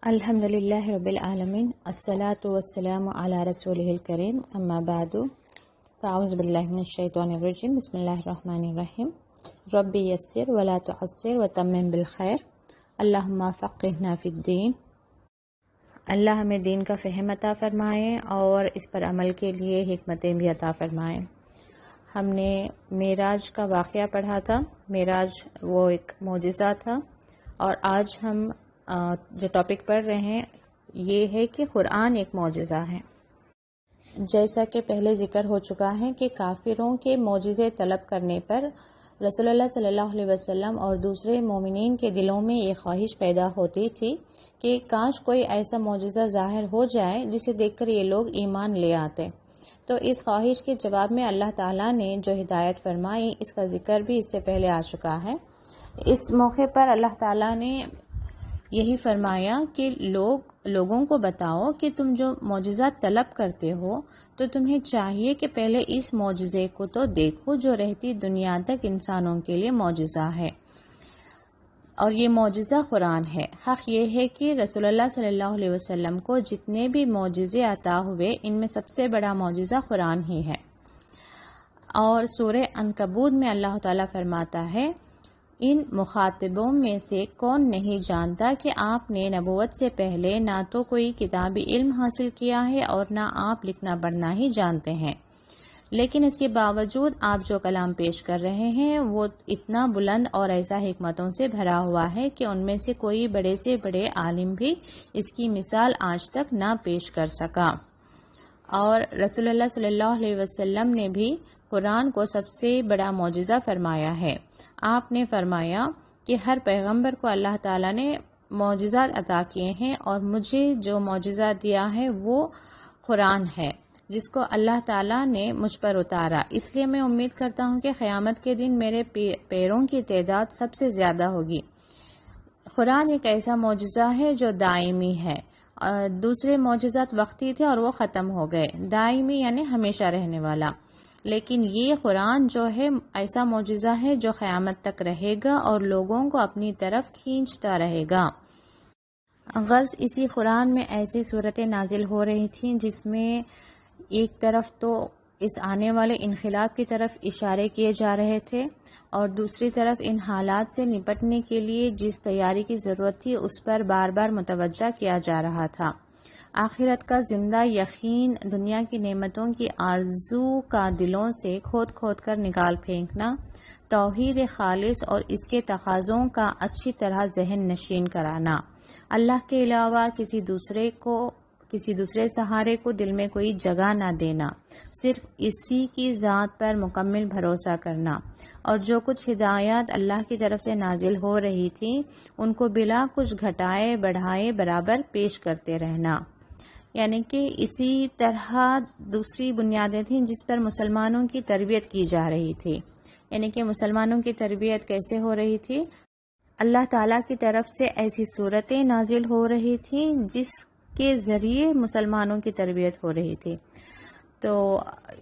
الحمدللہ رب العالمین الصلاۃ والسلام علی رسولہ الکریم اما بعد فاعوذ باللہ من الشیطان الرجیم بسم اللہ الرحمن الرحیم رب یسر ولا تعسر وتمم بالخیر اللہم فقہنا فی الدین۔ اللہ ہمیں دین کا فہم عطا فرمائے اور اس پر عمل کے لیے حکمتیں بھی عطا فرمائیں۔ ہم نے معراج کا واقعہ پڑھا تھا۔ معراج وہ ایک معجزہ تھا، اور آج ہم جو ٹاپک پڑھ رہے ہیں یہ ہے کہ قرآن ایک معجزہ ہے۔ جیسا کہ پہلے ذکر ہو چکا ہے کہ کافروں کے معجزے طلب کرنے پر رسول اللہ صلی اللہ علیہ وسلم اور دوسرے مومنین کے دلوں میں یہ خواہش پیدا ہوتی تھی کہ کاش کوئی ایسا معجزہ ظاہر ہو جائے جسے دیکھ کر یہ لوگ ایمان لے آتے۔ تو اس خواہش کے جواب میں اللہ تعالیٰ نے جو ہدایت فرمائی، اس کا ذکر بھی اس سے پہلے آ چکا ہے۔ اس موقع پر اللہ تعالیٰ نے یہی فرمایا کہ لوگوں کو بتاؤ کہ تم جو معجزہ طلب کرتے ہو تو تمہیں چاہیے کہ پہلے اس معجزے کو تو دیکھو جو رہتی دنیا تک انسانوں کے لیے معجزہ ہے، اور یہ معجزہ قرآن ہے۔ حق یہ ہے کہ رسول اللہ صلی اللہ علیہ وسلم کو جتنے بھی معجزے عطا ہوئے، ان میں سب سے بڑا معجزہ قرآن ہی ہے۔ اور سورہ عنکبوت میں اللہ تعالیٰ فرماتا ہے، ان مخاطبوں میں سے کون نہیں جانتا کہ آپ نے نبوت سے پہلے نہ تو کوئی کتابی علم حاصل کیا ہے اور نہ آپ لکھنا پڑھنا ہی جانتے ہیں، لیکن اس کے باوجود آپ جو کلام پیش کر رہے ہیں وہ اتنا بلند اور ایسا حکمتوں سے بھرا ہوا ہے کہ ان میں سے کوئی بڑے سے بڑے عالم بھی اس کی مثال آج تک نہ پیش کر سکا۔ اور رسول اللہ صلی اللہ علیہ وسلم نے بھی قرآن کو سب سے بڑا معجزہ فرمایا ہے۔ آپ نے فرمایا کہ ہر پیغمبر کو اللہ تعالیٰ نے معجزات عطا کیے ہیں، اور مجھے جو معجزہ دیا ہے وہ قرآن ہے جس کو اللہ تعالیٰ نے مجھ پر اتارا۔ اس لیے میں امید کرتا ہوں کہ قیامت کے دن میرے پیروں کی تعداد سب سے زیادہ ہوگی۔ قرآن ایک ایسا معجزہ ہے جو دائمی ہے، اور دوسرے معجزات وقتی تھے اور وہ ختم ہو گئے۔ دائمی یعنی ہمیشہ رہنے والا، لیکن یہ قرآن جو ہے ایسا معجزہ ہے جو قیامت تک رہے گا اور لوگوں کو اپنی طرف کھینچتا رہے گا۔ غرض اسی قرآن میں ایسی صورتیں نازل ہو رہی تھیں جس میں ایک طرف تو اس آنے والے انقلاب کی طرف اشارے کیے جا رہے تھے، اور دوسری طرف ان حالات سے نپٹنے کے لیے جس تیاری کی ضرورت تھی اس پر بار بار متوجہ کیا جا رہا تھا۔ آخرت کا زندہ یقین، دنیا کی نعمتوں کی آرزو کا دلوں سے کھود کھود کر نکال پھینکنا، توحید خالص اور اس کے تقاضوں کا اچھی طرح ذہن نشین کرانا، اللہ کے علاوہ کسی دوسرے سہارے کو دل میں کوئی جگہ نہ دینا، صرف اسی کی ذات پر مکمل بھروسہ کرنا، اور جو کچھ ہدایات اللہ کی طرف سے نازل ہو رہی تھی ان کو بلا کچھ گھٹائے بڑھائے برابر پیش کرتے رہنا۔ یعنی کہ اسی طرح دوسری بنیادیں تھیں جس پر مسلمانوں کی تربیت کی جا رہی تھی۔ یعنی کہ مسلمانوں کی تربیت کیسے ہو رہی تھی؟ اللہ تعالیٰ کی طرف سے ایسی صورتیں نازل ہو رہی تھیں جس کے ذریعے مسلمانوں کی تربیت ہو رہی تھی۔ تو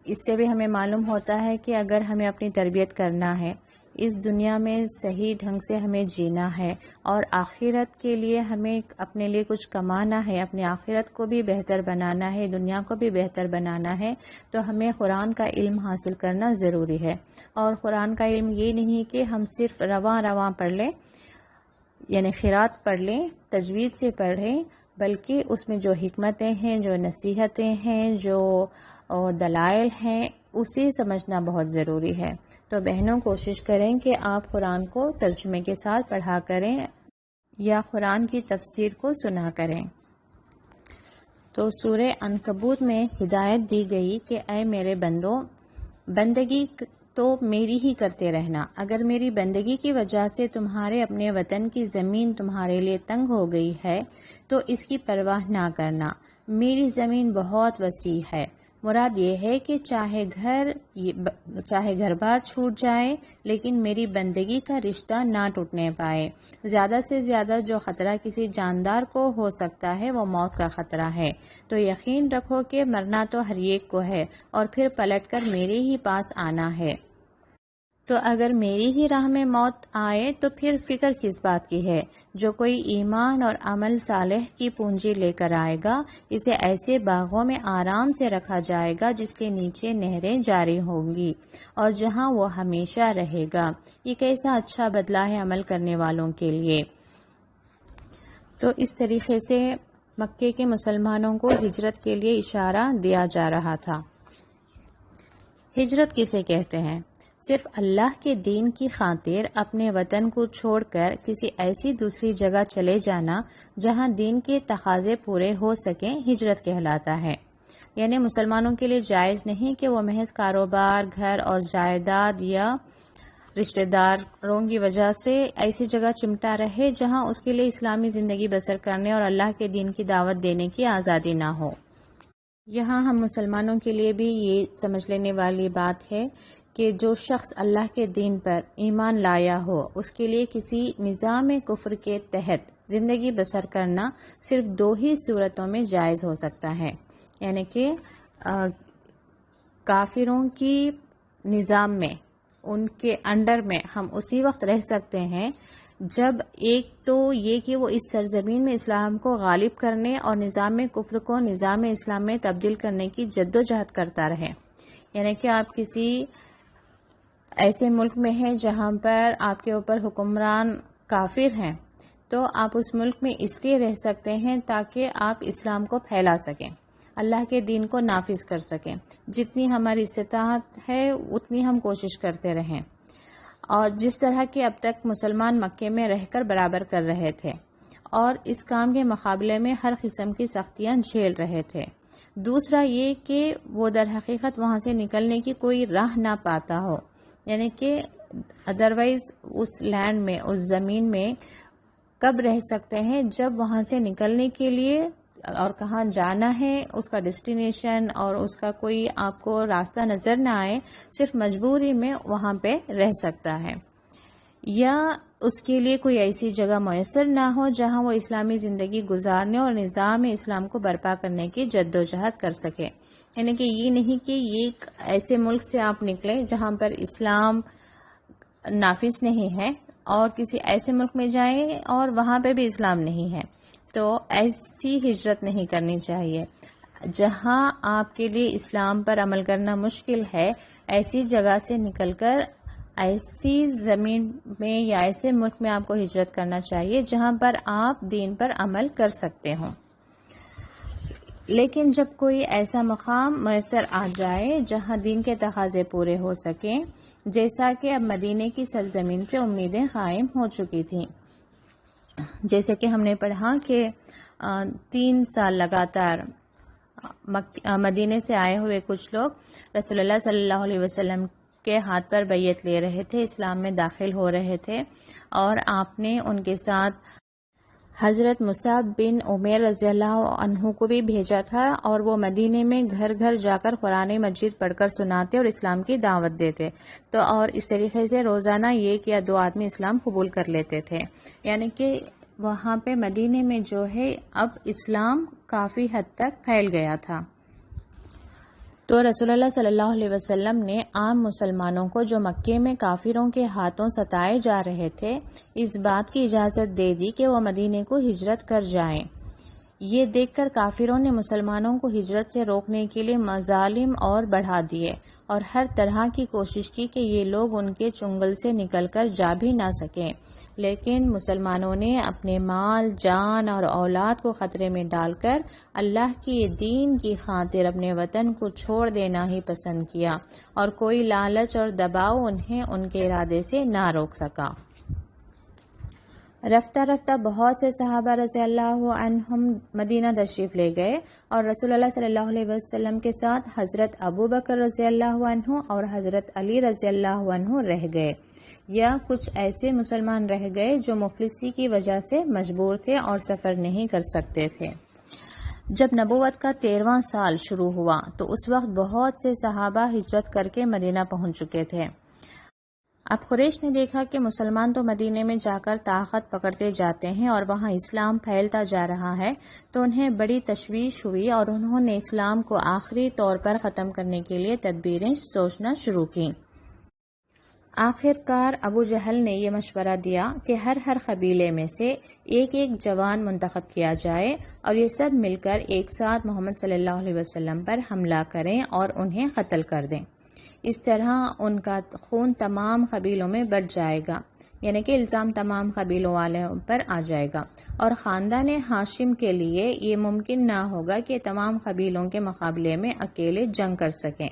اس سے بھی ہمیں معلوم ہوتا ہے کہ اگر ہمیں اپنی تربیت کرنا ہے، اس دنیا میں صحیح ڈھنگ سے ہمیں جینا ہے اور آخرت کے لیے ہمیں اپنے لیے کچھ کمانا ہے، اپنی آخرت کو بھی بہتر بنانا ہے، دنیا کو بھی بہتر بنانا ہے، تو ہمیں قرآن کا علم حاصل کرنا ضروری ہے۔ اور قرآن کا علم یہ نہیں کہ ہم صرف رواں پڑھ لیں، یعنی قرات پڑھ لیں، تجوید سے پڑھیں، بلکہ اس میں جو حکمتیں ہیں، جو نصیحتیں ہیں، جو دلائل ہیں، اسے سمجھنا بہت ضروری ہے۔ تو بہنوں کوشش کریں کہ آپ قرآن کو ترجمے کے ساتھ پڑھا کریں یا قرآن کی تفسیر کو سنا کریں۔ تو سورہ عنکبوت میں ہدایت دی گئی کہ اے میرے بندو، بندگی تو میری ہی کرتے رہنا۔ اگر میری بندگی کی وجہ سے تمہارے اپنے وطن کی زمین تمہارے لیے تنگ ہو گئی ہے تو اس کی پرواہ نہ کرنا، میری زمین بہت وسیع ہے۔ مراد یہ ہے کہ چاہے گھر بار چھوٹ جائے لیکن میری بندگی کا رشتہ نہ ٹوٹنے پائے۔ زیادہ سے زیادہ جو خطرہ کسی جاندار کو ہو سکتا ہے وہ موت کا خطرہ ہے، تو یقین رکھو کہ مرنا تو ہر ایک کو ہے اور پھر پلٹ کر میرے ہی پاس آنا ہے۔ تو اگر میری ہی راہ میں موت آئے تو پھر فکر کس بات کی ہے؟ جو کوئی ایمان اور عمل صالح کی پونجی لے کر آئے گا، اسے ایسے باغوں میں آرام سے رکھا جائے گا جس کے نیچے نہریں جاری ہوں گی اور جہاں وہ ہمیشہ رہے گا۔ یہ کیسا اچھا بدلہ ہے عمل کرنے والوں کے لیے۔ تو اس طریقے سے مکے کے مسلمانوں کو ہجرت کے لیے اشارہ دیا جا رہا تھا۔ ہجرت کسے کہتے ہیں؟ صرف اللہ کے دین کی خاطر اپنے وطن کو چھوڑ کر کسی ایسی دوسری جگہ چلے جانا جہاں دین کے تقاضے پورے ہو سکیں، ہجرت کہلاتا ہے۔ یعنی مسلمانوں کے لیے جائز نہیں کہ وہ محض کاروبار، گھر اور جائیداد یا رشتہ داروں کی وجہ سے ایسی جگہ چمٹا رہے جہاں اس کے لیے اسلامی زندگی بسر کرنے اور اللہ کے دین کی دعوت دینے کی آزادی نہ ہو۔ یہاں ہم مسلمانوں کے لیے بھی یہ سمجھ لینے والی بات ہے کہ جو شخص اللہ کے دین پر ایمان لایا ہو، اس کے لیے کسی نظام کفر کے تحت زندگی بسر کرنا صرف 2 ہی صورتوں میں جائز ہو سکتا ہے۔ یعنی کہ کافروں کی نظام میں، ان کے انڈر میں ہم اسی وقت رہ سکتے ہیں جب ایک تو یہ کہ وہ اس سرزمین میں اسلام کو غالب کرنے اور نظام کفر کو نظام اسلام میں تبدیل کرنے کی جدوجہد کرتا رہے۔ یعنی کہ آپ کسی ایسے ملک میں ہیں جہاں پر آپ کے اوپر حکمران کافر ہیں، تو آپ اس ملک میں اس لیے رہ سکتے ہیں تاکہ آپ اسلام کو پھیلا سکیں، اللہ کے دین کو نافذ کر سکیں۔ جتنی ہماری استطاعت ہے اتنی ہم کوشش کرتے رہیں، اور جس طرح کہ اب تک مسلمان مکے میں رہ کر برابر کر رہے تھے اور اس کام کے مقابلے میں ہر قسم کی سختیاں جھیل رہے تھے۔ دوسرا یہ کہ وہ در حقیقت وہاں سے نکلنے کی کوئی راہ نہ پاتا ہو، یعنی کہ ادروائز اس لینڈ میں، اس زمین میں کب رہ سکتے ہیں جب وہاں سے نکلنے کے لیے اور کہاں جانا ہے، اس کا ڈیسٹینیشن اور اس کا کوئی آپ کو راستہ نظر نہ آئے، صرف مجبوری میں وہاں پہ رہ سکتا ہے، یا اس کے لیے کوئی ایسی جگہ میسر نہ ہو جہاں وہ اسلامی زندگی گزارنے اور نظام اسلام کو برپا کرنے کی جدوجہد کر سکے۔ یعنی کہ یہ نہیں کہ یہ ایک ایسے ملک سے آپ نکلیں جہاں پر اسلام نافذ نہیں ہے اور کسی ایسے ملک میں جائیں اور وہاں پہ بھی اسلام نہیں ہے، تو ایسی ہجرت نہیں کرنی چاہیے۔ جہاں آپ کے لیے اسلام پر عمل کرنا مشکل ہے، ایسی جگہ سے نکل کر ایسی زمین میں یا ایسے ملک میں آپ کو ہجرت کرنا چاہیے جہاں پر آپ دین پر عمل کر سکتے ہوں۔ لیکن جب کوئی ایسا مقام میسر آ جائے جہاں دین کے تقاضے پورے ہو سکیں، جیسا کہ اب مدینے کی سرزمین سے امیدیں قائم ہو چکی تھیں، جیسے کہ ہم نے پڑھا کہ 3 سال لگاتار مدینے سے آئے ہوئے کچھ لوگ رسول اللہ صلی اللہ علیہ وسلم کے ہاتھ پر بیعت لے رہے تھے، اسلام میں داخل ہو رہے تھے، اور آپ نے ان کے ساتھ حضرت مصعب بن عمیر رضی اللہ عنہ کو بھی بھیجا تھا، اور وہ مدینے میں گھر گھر جا کر قرآن مجید پڑھ کر سناتے اور اسلام کی دعوت دیتے، تو اور اس طریقے سے روزانہ 1 یا 2 آدمی اسلام قبول کر لیتے تھے۔ یعنی کہ وہاں پہ مدینے میں جو ہے اب اسلام کافی حد تک پھیل گیا تھا۔ تو رسول اللہ صلی اللہ علیہ وسلم نے عام مسلمانوں کو جو مکے میں کافروں کے ہاتھوں ستائے جا رہے تھے، اس بات کی اجازت دے دی کہ وہ مدینے کو ہجرت کر جائیں۔ یہ دیکھ کر کافروں نے مسلمانوں کو ہجرت سے روکنے کے لیے مظالم اور بڑھا دیے اور ہر طرح کی کوشش کی کہ یہ لوگ ان کے چنگل سے نکل کر جا بھی نہ سکیں، لیکن مسلمانوں نے اپنے مال، جان اور اولاد کو خطرے میں ڈال کر اللہ کی دین کی خاطر اپنے وطن کو چھوڑ دینا ہی پسند کیا، اور کوئی لالچ اور دباؤ انہیں ان کے ارادے سے نہ روک سکا۔ رفتہ رفتہ بہت سے صحابہ رضی اللہ عنہم مدینہ تشریف لے گئے، اور رسول اللہ صلی اللہ علیہ وسلم کے ساتھ حضرت ابو بکر رضی اللہ عنہ اور حضرت علی رضی اللہ عنہ رہ گئے، یا کچھ ایسے مسلمان رہ گئے جو مفلسی کی وجہ سے مجبور تھے اور سفر نہیں کر سکتے تھے۔ جب نبوت کا 13واں سال شروع ہوا تو اس وقت بہت سے صحابہ ہجرت کر کے مدینہ پہنچ چکے تھے۔ اب قریش نے دیکھا کہ مسلمان تو مدینے میں جا کر طاقت پکڑتے جاتے ہیں اور وہاں اسلام پھیلتا جا رہا ہے، تو انہیں بڑی تشویش ہوئی اور انہوں نے اسلام کو آخری طور پر ختم کرنے کے لیے تدبیریں سوچنا شروع کی۔ آخر کار ابو جہل نے یہ مشورہ دیا کہ ہر قبیلے میں سے ایک جوان منتخب کیا جائے اور یہ سب مل کر ایک ساتھ محمد صلی اللہ علیہ وسلم پر حملہ کریں اور انہیں قتل کر دیں۔ اس طرح ان کا خون تمام قبیلوں میں بٹ جائے گا، یعنی کہ الزام تمام قبیلوں والوں پر آ جائے گا، اور خاندان ہاشم کے لیے یہ ممکن نہ ہوگا کہ تمام قبیلوں کے مقابلے میں اکیلے جنگ کر سکیں،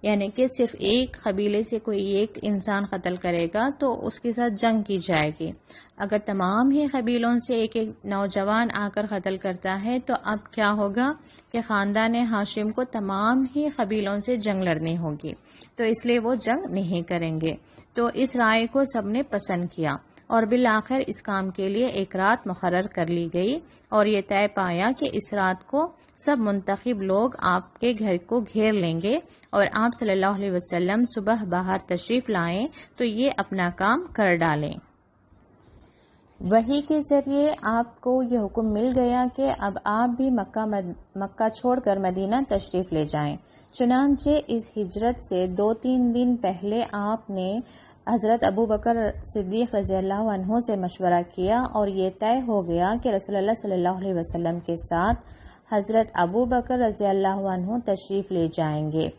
یعنی کہ صرف ایک قبیلے سے کوئی ایک انسان قتل کرے گا تو اس کے ساتھ جنگ کی جائے گی۔ اگر تمام ہی قبیلوں سے ایک نوجوان آ کر قتل کرتا ہے تو اب کیا ہوگا کہ خاندان ہاشم کو تمام ہی قبیلوں سے جنگ لڑنی ہوگی، تو اس لیے وہ جنگ نہیں کریں گے۔ تو اس رائے کو سب نے پسند کیا اور بالآخر اس کام کے لیے ایک رات مقرر کر لی گئی اور یہ طے پایا کہ اس رات کو سب منتخب لوگ آپ کے گھر کو گھیر لیں گے اور آپ صلی اللہ علیہ وسلم صبح باہر تشریف لائیں تو یہ اپنا کام کر ڈالیں۔ وحی کے ذریعے آپ کو یہ حکم مل گیا کہ اب آپ بھی مکہ چھوڑ کر مدینہ تشریف لے جائیں۔ چنانچہ اس ہجرت سے 2-3 دن پہلے آپ نے حضرت ابو بکر صدیق رضی اللہ عنہ سے مشورہ کیا اور یہ طے ہو گیا کہ رسول اللہ صلی اللہ علیہ وسلم کے ساتھ حضرت ابو بکر رضی اللہ عنہ تشریف لے جائیں گے۔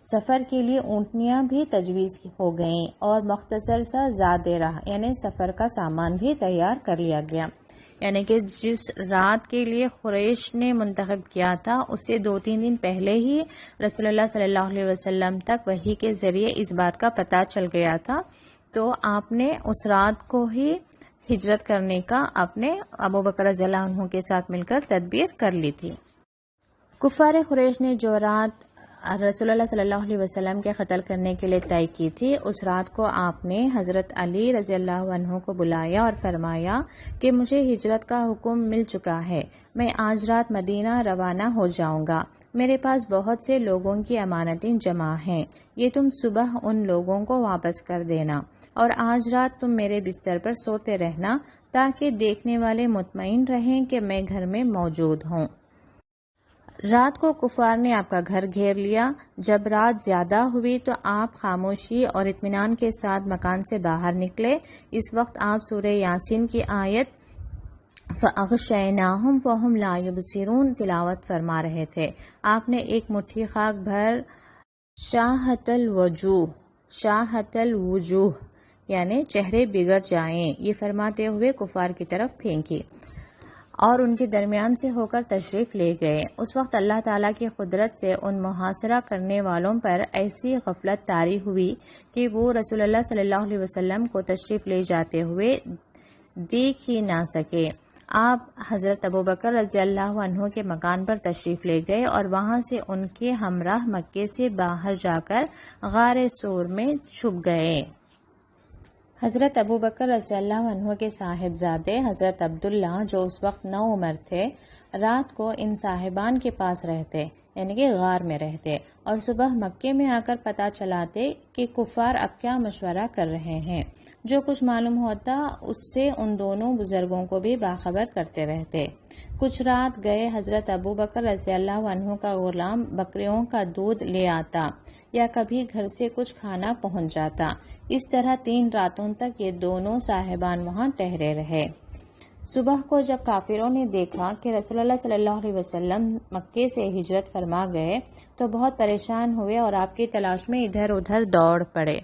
سفر کے لیے اونٹنیاں بھی تجویز ہو گئیں اور مختصر سا زاد راہ یعنی سفر کا سامان بھی تیار کر لیا گیا، یعنی کہ جس رات کے لیے قریش نے منتخب کیا تھا اس سے 2-3 دن پہلے ہی رسول اللہ صلی اللہ علیہ وسلم تک وحی کے ذریعے اس بات کا پتہ چل گیا تھا، تو آپ نے اس رات کو ہی ہجرت کرنے کا اپنے ابو بکر رضی اللہ عنہ کے ساتھ مل کر تدبیر کر لی تھی۔ کفار قریش نے جو رات رسول اللہ صلی اللہ علیہ وسلم کے قتل کرنے کے لیے طے کی تھی، اس رات کو آپ نے حضرت علی رضی اللہ عنہ کو بلایا اور فرمایا کہ مجھے ہجرت کا حکم مل چکا ہے، میں آج رات مدینہ روانہ ہو جاؤں گا، میرے پاس بہت سے لوگوں کی امانتیں جمع ہیں، یہ تم صبح ان لوگوں کو واپس کر دینا اور آج رات تم میرے بستر پر سوتے رہنا تاکہ دیکھنے والے مطمئن رہیں کہ میں گھر میں موجود ہوں۔ رات کو کفار نے آپ کا گھر گھیر لیا۔ جب رات زیادہ ہوئی تو آپ خاموشی اور اطمینان کے ساتھ مکان سے باہر نکلے۔ اس وقت آپ سورہ یاسین کی آیت فَأَغْشَيْنَاهُمْ فَهُمْ لَا يُبْصِرُونَ تلاوت فرما رہے تھے۔ آپ نے ایک مٹھی خاک بھر شاہت الوجوہ یعنی چہرے بگڑ جائیں یہ فرماتے ہوئے کفار کی طرف پھینکی اور ان کے درمیان سے ہو کر تشریف لے گئے۔ اس وقت اللہ تعالیٰ کی قدرت سے ان محاصرہ کرنے والوں پر ایسی غفلت طاری ہوئی کہ وہ رسول اللہ صلی اللہ علیہ وسلم کو تشریف لے جاتے ہوئے دیکھ ہی نہ سکے۔ آپ حضرت ابو بکر رضی اللہ عنہ کے مکان پر تشریف لے گئے اور وہاں سے ان کے ہمراہ مکے سے باہر جا کر غار سور میں چھپ گئے۔ حضرت ابو بکر رضی اللہ عنہ کے صاحبزادے حضرت عبداللہ جو اس وقت 9 عمر تھے، رات کو ان صاحبان کے پاس رہتے یعنی کہ غار میں رہتے اور صبح مکے میں آ کر پتہ چلاتے کہ کفار اب کیا مشورہ کر رہے ہیں۔ جو کچھ معلوم ہوتا اس سے ان دونوں بزرگوں کو بھی باخبر کرتے رہتے۔ کچھ رات گئے حضرت ابو بکر رضی اللہ عنہ کا غلام بکریوں کا دودھ لے آتا یا کبھی گھر سے کچھ کھانا پہنچ جاتا۔ اس طرح 3 راتوں تک یہ دونوں صاحبان وہاں ٹھہرے رہے۔ صبح کو جب کافروں نے دیکھا کہ رسول اللہ صلی اللہ علیہ وسلم مکے سے ہجرت فرما گئے تو بہت پریشان ہوئے اور آپ کی تلاش میں ادھر ادھر دوڑ پڑے۔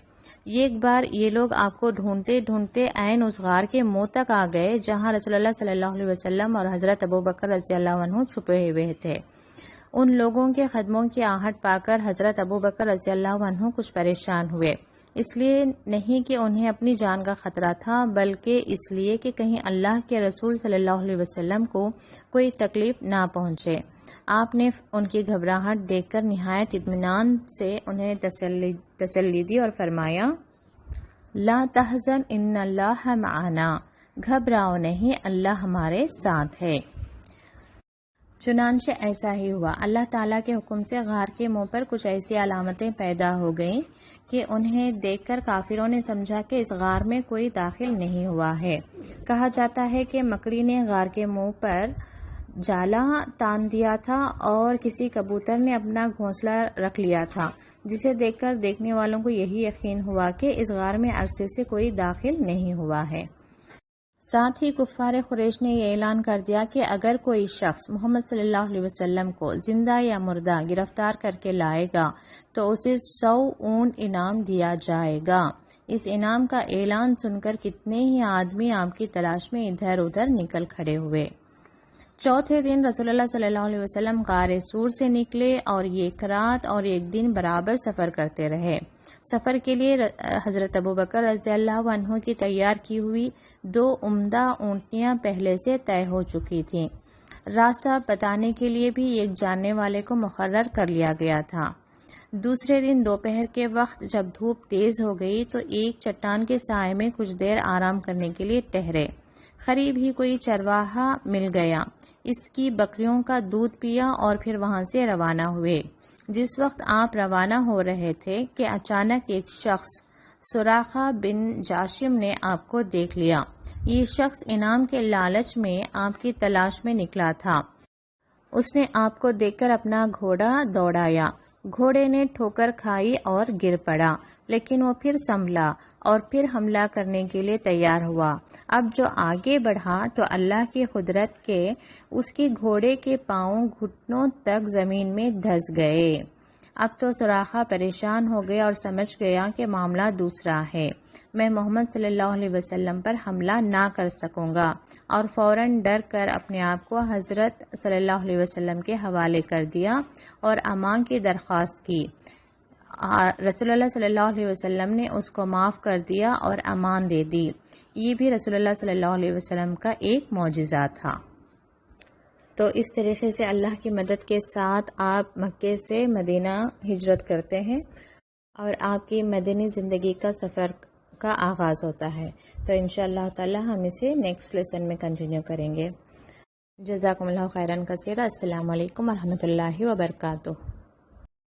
ایک بار یہ لوگ آپ کو ڈھونڈتے ڈھونڈتے عین اس غار کے منہ تک آ گئے جہاں رسول اللہ صلی اللہ علیہ وسلم اور حضرت ابو بکر رضی اللہ عنہ چھپے ہوئے تھے۔ ان لوگوں کے قدموں کی آہٹ پا کر حضرت ابو بکر رضی اللہ عنہ کچھ پریشان ہوئے، اس لیے نہیں کہ انہیں اپنی جان کا خطرہ تھا بلکہ اس لیے کہ کہیں اللہ کے رسول صلی اللہ علیہ وسلم کو کوئی تکلیف نہ پہنچے۔ آپ نے ان کی گھبراہٹ دیکھ کر نہایت اطمینان سے انہیں تسلی دی اور فرمایا لا تحزن ان اللہ معنا، گھبراؤ نہیں اللہ ہمارے ساتھ ہے۔ چنانچہ ایسا ہی ہوا۔ اللہ تعالیٰ کے حکم سے غار کے منہ پر کچھ ایسی علامتیں پیدا ہو گئیں کہ انہیں دیکھ کر کافروں نے سمجھا کہ اس غار میں کوئی داخل نہیں ہوا ہے۔ کہا جاتا ہے کہ مکڑی نے غار کے منہ پر جالا تان دیا تھا اور کسی کبوتر نے اپنا گھونسلہ رکھ لیا تھا۔ جسے دیکھ کر دیکھنے والوں کو یہی یقین ہوا کہ اس غار میں عرصے سے کوئی داخل نہیں ہوا ہے۔ ساتھ ہی کفار قریش نے یہ اعلان کر دیا کہ اگر کوئی شخص محمد صلی اللہ علیہ وسلم کو زندہ یا مردہ گرفتار کر کے لائے گا تو اسے 100 اونٹ انعام دیا جائے گا۔ اس انعام کا اعلان سن کر کتنے ہی آدمی آپ کی تلاش میں ادھر ادھر نکل کھڑے ہوئے۔ چوتھے دن رسول اللہ صلی اللہ علیہ وسلم غار سور سے نکلے اور ایک رات اور ایک دن برابر سفر کرتے رہے۔ سفر کے لیے حضرت ابوبکر رضی اللہ عنہ کی تیار کی ہوئی 2 عمدہ اونٹنیاں پہلے سے طے ہو چکی تھیں۔ راستہ بتانے کے لیے بھی ایک جاننے والے کو مقرر کر لیا گیا تھا۔ دوسرے دن دوپہر کے وقت جب دھوپ تیز ہو گئی تو ایک چٹان کے سائے میں کچھ دیر آرام کرنے کے لیے ٹہرے۔ قریب ہی کوئی چرواہا مل گیا، اس کی بکریوں کا دودھ پیا اور پھر وہاں سے روانہ ہوئے۔ جس وقت آپ روانہ ہو رہے تھے کہ اچانک ایک شخص سراقہ بن جاشم نے آپ کو دیکھ لیا۔ یہ شخص انعام کے لالچ میں آپ کی تلاش میں نکلا تھا۔ اس نے آپ کو دیکھ کر اپنا گھوڑا دوڑایا۔ گھوڑے نے ٹھوکر کھائی اور گر پڑا، لیکن وہ پھر سنبھلا اور پھر حملہ کرنے کے لیے تیار ہوا۔ اب جو آگے بڑھا تو اللہ کی قدرت کے اس کے گھوڑے کے پاؤں گھٹنوں تک زمین میں دھس گئے۔ اب تو سراقہ پریشان ہو گیا اور سمجھ گیا کہ معاملہ دوسرا ہے، میں محمد صلی اللہ علیہ وسلم پر حملہ نہ کر سکوں گا، اور فوراً ڈر کر اپنے آپ کو حضرت صلی اللہ علیہ وسلم کے حوالے کر دیا اور امان کی درخواست کی۔ رسول اللہ صلی اللہ علیہ وسلم نے اس کو معاف کر دیا اور امان دے دی۔ یہ بھی رسول اللہ صلی اللہ علیہ وسلم کا ایک معجزہ تھا۔ تو اس طریقے سے اللہ کی مدد کے ساتھ آپ مکے سے مدینہ ہجرت کرتے ہیں اور آپ کی مدنی زندگی کا سفر کا آغاز ہوتا ہے۔ تو انشاءاللہ تعالی ہم اسے نیکسٹ لیسن میں کنٹینیو کریں گے۔ جزاکم اللہ خیرن کثیرا۔ السلام علیکم ورحمۃ اللہ وبرکاتہ۔